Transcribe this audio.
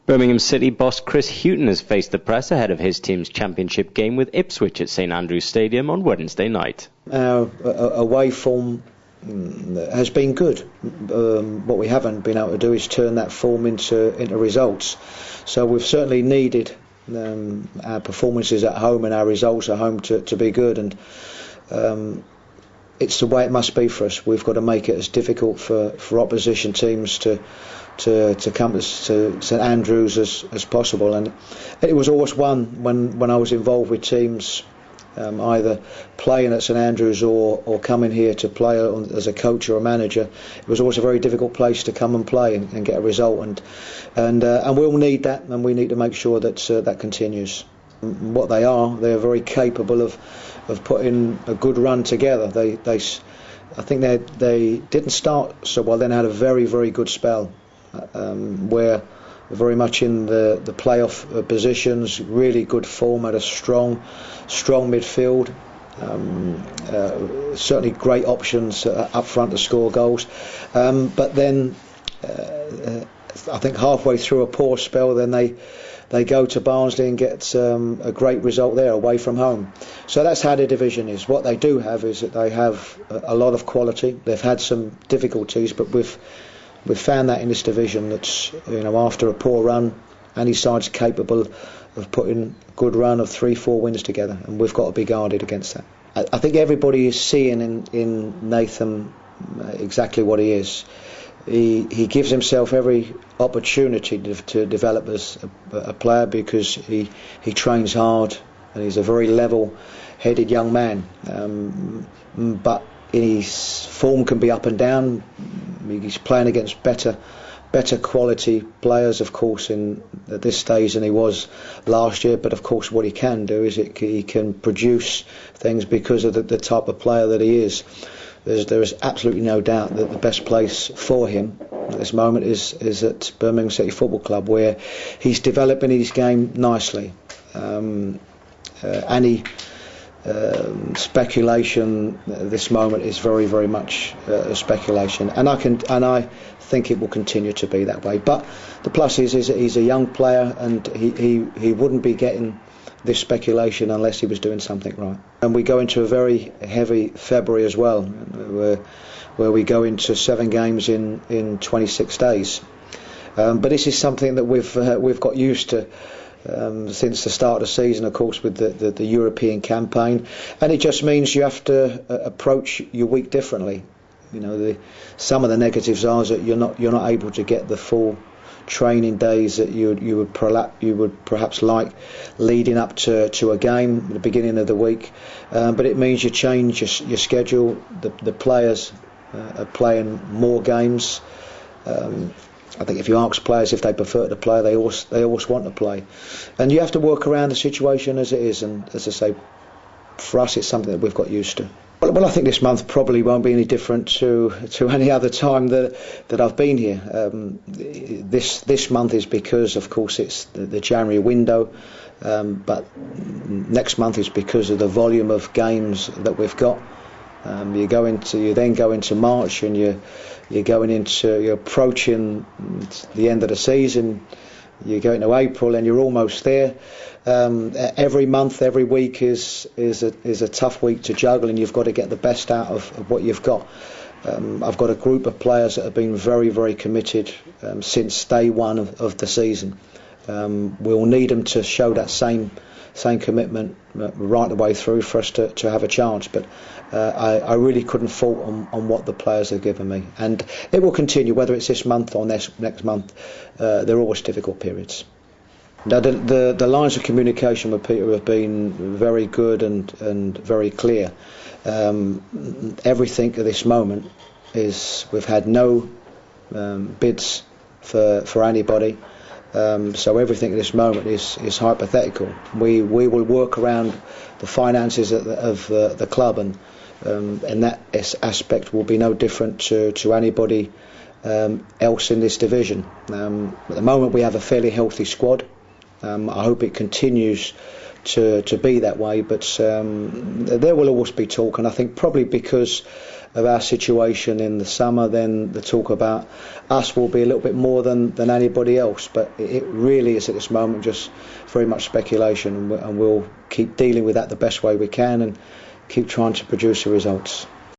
Birmingham City boss Chris Hughton has faced the press ahead of his team's championship game with Ipswich at St Andrew's Stadium on Wednesday night. Our away form has been good. What we haven't been able to do is turn that form into results. So we've certainly needed our performances at home and our results at home to be good, and it's the way it must be for us. We've got to make it as difficult for opposition teams to come to St Andrews as possible. And it was always one when I was involved with teams, either playing at St Andrews or coming here to play as a coach or a manager. It was always a very difficult place to come and play and get a result, and we'll need that, and we need to make sure that that continues. What they're very capable of putting a good run together. I think they didn't start so well, then had a very, very good spell where very much in the playoff positions, really good form, had a strong midfield, certainly great options up front to score goals, but then I think halfway through a poor spell, then they go to Barnsley and get a great result there away from home. So that's how the division is. What they do have is that they have a lot of quality. They've had some difficulties, but we've found that in this division that, after a poor run, any side's capable of putting a good run of 3-4 wins together, and we've got to be guarded against that. I think everybody is seeing in Nathan exactly what he is. He gives himself every opportunity to develop as a player, because he trains hard and he's a very level-headed young man. But his form can be up and down. He's playing against better quality players, of course, at this stage than he was last year. But of course, what he can do is he can produce things because of the type of player that he is. There is absolutely no doubt that the best place for him at this moment is at Birmingham City Football Club, where he's developing his game nicely. Any speculation at this moment is very, very much speculation, and I think it will continue to be that way. But the plus is that he's a young player, and he wouldn't be getting this speculation unless he was doing something right. And we go into a very heavy February as well, where we go into 7 games in 26 days. But this is something that we've got used to since the start of the season, of course, with the European campaign, and it just means you have to approach your week differently. Some of the negatives are that you're not able to get the full training days that you would perhaps like leading up to a game at the beginning of the week, but it means you change your schedule. The players are playing more games. I think if you ask players if they prefer to play, they always want to play, and you have to work around the situation as it is. And as I say, for us, it's something that we've got used to. Well, I think this month probably won't be any different to any other time that I've been here. This month is because, of course, it's the January window, but next month is because of the volume of games that we've got. You then go into March, and you're approaching the end of the season. You go into April, and you're almost there. Every month, every week is a tough week to juggle, and you've got to get the best out of what you've got. I've got a group of players that have been very, very committed since day one of the season. We'll need them to show that same commitment right the way through for us to have a chance. But I really couldn't fault on what the players have given me, and it will continue whether it's this month or next month. They're always difficult periods. Now, the lines of communication with Peter have been very good and very clear. Everything at this moment is, we've had no bids for anybody. So everything at this moment is hypothetical. We will work around the finances of the club, and that aspect will be no different to anybody else in this division. At the moment, we have a fairly healthy squad. I hope it continues to be that way, but there will always be talk, and I think probably because our situation in the summer, then the talk about us will be a little bit more than anybody else. But it really is at this moment just very much speculation, and we'll keep dealing with that the best way we can and keep trying to produce the results.